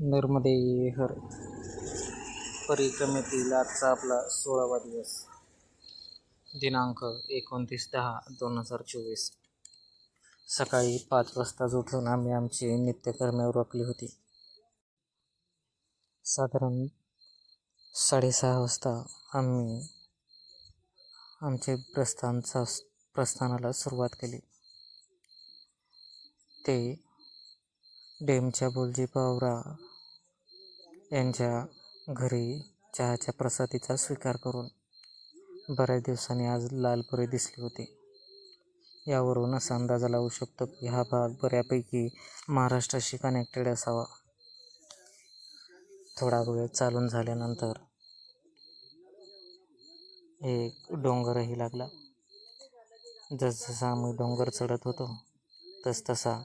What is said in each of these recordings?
नर्मदे हर परिक्रमेतील आजचा आपला 16वा दिवस, दिनांक 29/10/2024. सकाळी 5 वाजता उठून आम्ही आमची नित्यकर्मे उरकली होती. साधारण 6:30 वाजता आम्ही आमचे प्रस्थानाला सुरुवात केली. ते डेमच्या बोलजी पावरा यांच्या घरी चहाच्या प्रसादीचा स्वीकार करून बऱ्याच दिवसांनी आज लालपरी दिसली होती. यावरून असा अंदाजा लावू शकतो की हा भाग बऱ्यापैकी महाराष्ट्राशी कनेक्टेड असावा. थोडा वेळ चालून झाल्यानंतर एक डोंगरही लागला. जसजसा आम्ही डोंगर चढत होतो तसतसा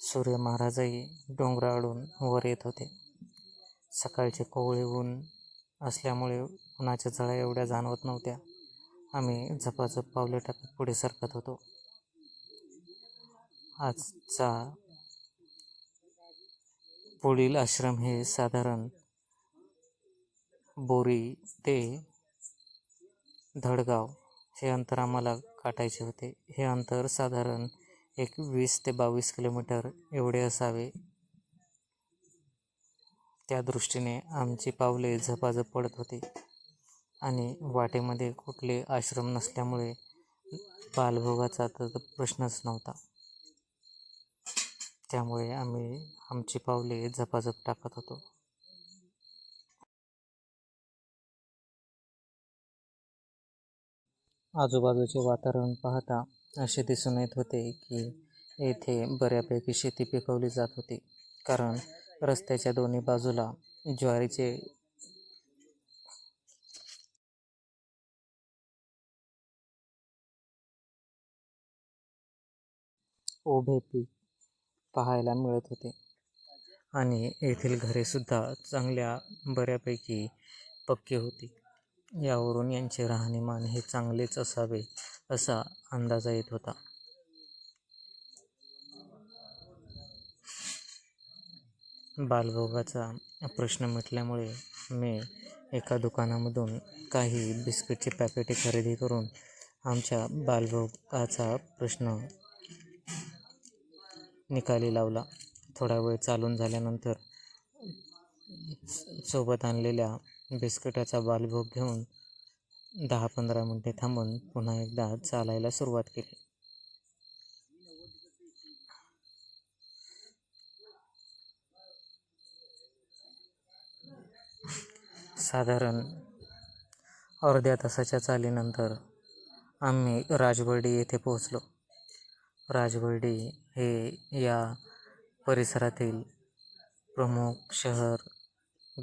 सूर्य महाराजही डोंगरावरून वर येत होते. सकाळचे कोवळे ऊन असल्यामुळे उन्हाच्या झळा एवढ्या जाणवत नव्हत्या. आम्ही झपाझप पावले टाकत पुढे सरकत होतो. आजचा पुढील आश्रम हे साधारण बोरी ते धडगाव हे अंतर आम्हाला गाठायचे होते. हे अंतर साधारण 20 ते 22 किलोमीटर एवढे असावे. त्या दृष्टीने आमची पावले झपाझप पडत होती आणि वाटेमध्ये कुठले आश्रम नसल्यामुळे बालभोगाचा तर प्रश्नच नव्हता. त्यामुळे आम्ही आमची पावले झपाझप टाकत होतो. आजूबाजूचे वातावरण पाहता असे दिसून येत होते की येथे बऱ्यापैकी शेती पिकवली जात होती, कारण रस्त्याच्या दोन्ही बाजूला ज्वारीचे उभे पीक पाहायला मिळत होते आणि येथील घरेसुद्धा चांगल्या बऱ्यापैकी पक्की होती. यावरून यांचे राहणीमान हे चांगलेच असावे असा अंदाजा येत होता. बालभोगाचा प्रश्न मिटल्यामुळे मी एका दुकानामधून काही बिस्किटची पॅकेटे खरेदी करून आमच्या बालभोगाचा प्रश्न निकाली लावला. थोडा वेळ चालून झाल्यानंतर सोबत आणलेल्या बिस्किटाचा बालभोग घेऊन 10-15 मिनिटे थांबून पुन्हा एकदा चालायला सुरुवात केली. साधारण अर्ध्या तासाच्या चालीनंतर आम्ही राजबर्डी येथे पोहोचलो. राजबर्डी हे या परिसरातील प्रमुख शहर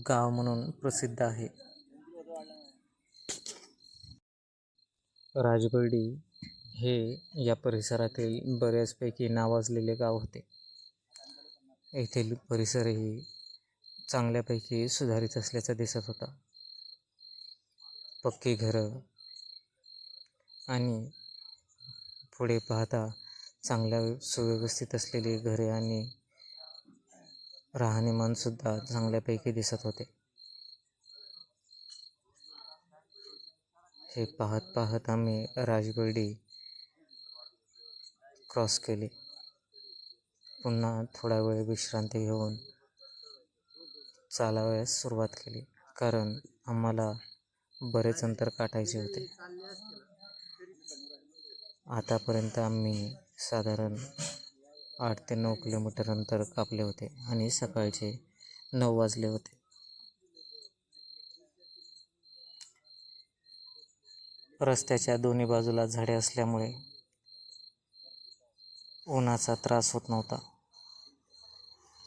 गाव म्हणून प्रसिद्ध आहे. राजबर्डी हे या परिसरातील बऱ्याचपैकी नावाजलेले गाव होते. येथील परिसरही चांगल्यापैकी सुधारित असल्याचा दिसत होता. पक्की घरं आणि पुढे पाहता चांगल्या सुव्यवस्थित असलेली घरे आणि राहणीमानसुद्धा चांगल्यापैकी दिसत होते. हे पाहत पाहत आम्ही राजबर्डी क्रॉस केली. पुन्हा थोडा वेळ विश्रांती घेऊन चालावयास सुरुवात केली, कारण आम्हाला बरेच अंतर गाठायचे होते. आतापर्यंत आम्ही साधारण 8 ते 9 किलोमीटर अंतर कापले होते आणि सकाळचे 9 वाजले होते. रस्त्याच्या दोन्ही बाजूला झाडे असल्यामुळे उन्हाचा त्रास होत नव्हता,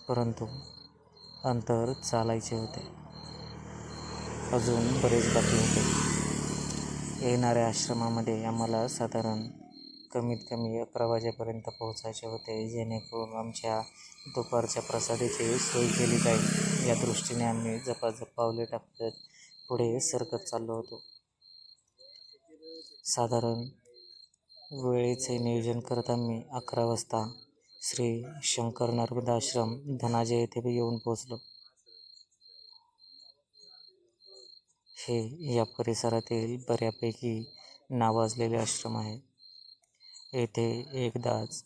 परंतु अंतर चालायचे होते. अजून बरेच बाकी होते. येणाऱ्या आश्रमामध्ये आम्हाला साधारण कमीत कमी 11 वाजेपर्यंत पोहोचायचे होते, जेणेकरून आमच्या दुपारच्या प्रसादाची सोय केली जाईल. या दृष्टीने आम्ही झपाझप पावले टाकत पुढे सरकत चाललो होतो. साधारण वेळेचे नियोजन करत आम्ही 11 वाजता श्री शंकर नर्मदा आश्रम धनाजी येथे येऊन पोहोचलो. हे या परिसरातील बऱ्यापैकी नावाजलेले आश्रम आहे. येथे एकदाच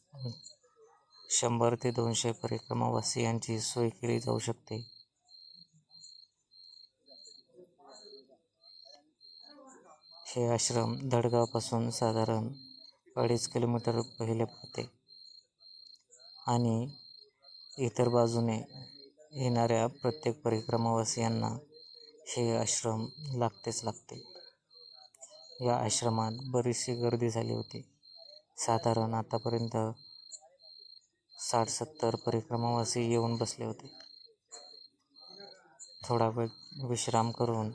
100 ते 200 परिक्रमावासियांची सोय केली जाऊ शकते. हे आश्रम धडगावपासून साधारण 2.5 किलोमीटर पहिले पडते आणि इतर बाजूने येणाऱ्या प्रत्येक परिक्रमावासियांना हे आश्रम लागतेच लागते. या आश्रमात बरीचशी गर्दी झाली होती. साधारण आतापर्यंत 60-70 परिक्रमावासी येऊन बसले होते. थोडा वेळ विश्राम करून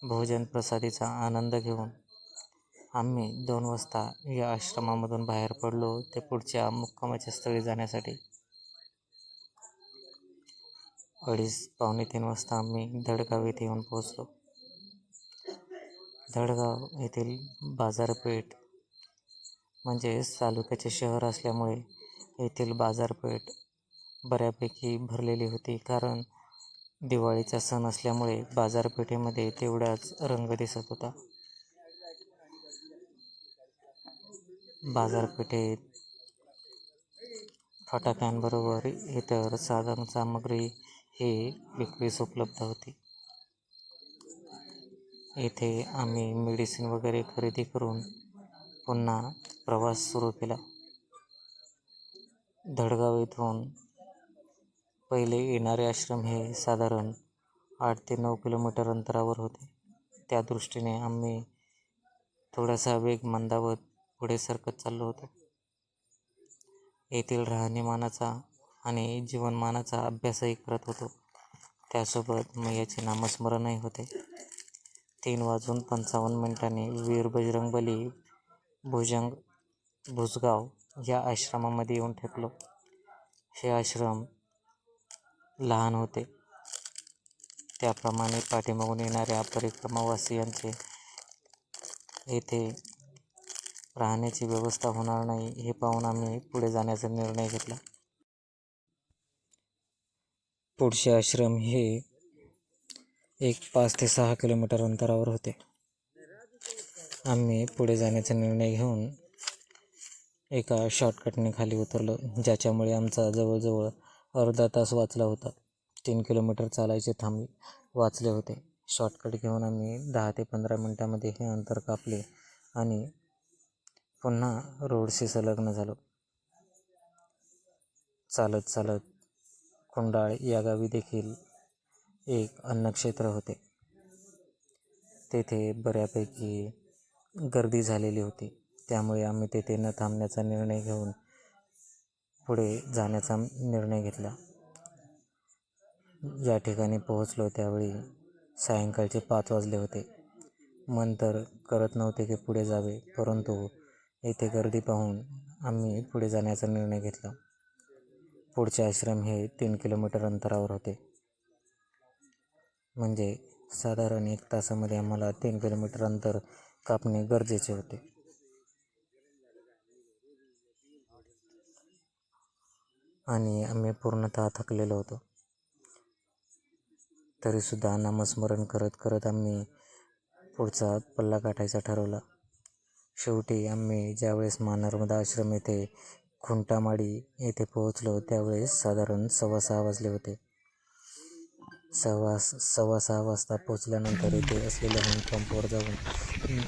भोजन प्रसादीचा आनंद घेऊन आम्ही 2 वाजता या आश्रमामधून बाहेर पडलो ते पुढच्या मुक्कामाच्या स्थळी जाण्यासाठी. 2:30-3 वाजता आम्ही धडगाव येथे येऊन पोहोचलो. धडगाव येथील बाजारपेठ म्हणजे तालुक्याचे शहर असल्यामुळे येथील बाजारपेठ बऱ्यापैकी भरलेली होती. कारण दिवाळीचा सण असल्यामुळे बाजारपेठेमध्ये तेवढाच रंग दिसत होता. बाजारपेठेत फटाक्यांबरोबर इतर साधन सामग्री ही विक्रीस उपलब्ध होती. येथे आम्ही मेडिसिन वगैरे खरेदी करून पुन्हा प्रवास सुरू केला. धडगाव येथून पहिले येणारे आश्रम हे साधारण 8 ते 9 किलोमीटर अंतरावर होते. त्या दृष्टीने आम्ही थोडासा वेग मंदावत पुढे सरकत चाललो होतो. येथील राहणीमानाचा आणि जीवनमानाचा अभ्यासही करत होतो. त्यासोबत मैयाचे नामस्मरणही होते. 3:55 वीर बजरंगबली भुजगाव या आश्रमामध्ये येऊन ठेपलो. हे आश्रम लहान होते. त्याप्रमाणे पाठीमागून येणाऱ्या परिक्रमावासियांचे येथे राहण्याची व्यवस्था होणार नाही हे पाहून आम्ही पुढे जाण्याचा निर्णय घेतला. पुढचे आश्रम हे 5 ते 6 किलोमीटर अंतरावर होते. आम्ही पुढे जाण्याचा निर्णय घेऊन एका शॉर्टकटने खाली उतरलो, ज्याच्यामुळे आमचा जवळजवळ अर्धा तास वाचला होता. 3 किलोमीटर चालायचे वाचले होते. शॉर्टकट घेऊन आम्ही 10 ते 15 मिनिटांमध्ये हे अंतर कापले आणि पुन्हा रोडशी संलग्न झालो. चालत चालत कुंडाळ या गावी देखील एक अन्नक्षेत्र होते. तेथे बऱ्यापैकी गर्दी झालेली होती. त्यामुळे आम्ही तेथे न थांबण्याचा निर्णय घेऊन पुढे जाण्याचा निर्णय घेतला. या ठिकाणी पोहोचलो त्यावेळी सायंकाळचे 5 वाजले होते. मन तर करत नव्हते की पुढे जावे, परंतु येथे गर्दी पाहून आम्ही पुढे जाण्याचा निर्णय घेतला. पुढचे आश्रम हे 3 किलोमीटर अंतरावर होते. म्हणजे साधारण 1 तासामध्ये आम्हाला 3 किलोमीटर अंतर कापणे गरजेचे होते. आणि आम्ही पूर्णतः थकलेलो होतो. तरीसुद्धा नामस्मरण करत करत आम्ही पुढचा पल्ला गाठायचा ठरवला. शेवटी आम्ही ज्यावेळेस नर्मदा आश्रम येथे खुंटामाडी येथे पोहोचलो त्यावेळेस साधारण 6:15 वाजले होते. 6:15 वाजता पोहोचल्यानंतर येथे असलेल्या हँडपंपवर जाऊन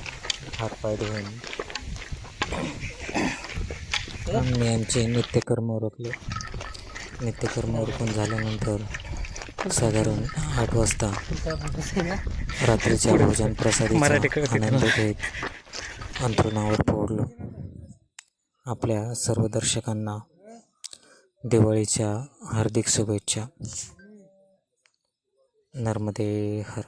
हातपाय धुवून आम्ही आमचे नित्यकर्म उरकले. नित्यकर्म उरकून झाल्यानंतर साधारण 8 वाजता रात्रीच्या भोजन प्रसादीचा आनंद घेत अंथरुणावर पडलो. आपल्या सर्व दर्शकांना दिवाळीच्या हार्दिक शुभेच्छा. नर्मदे हर.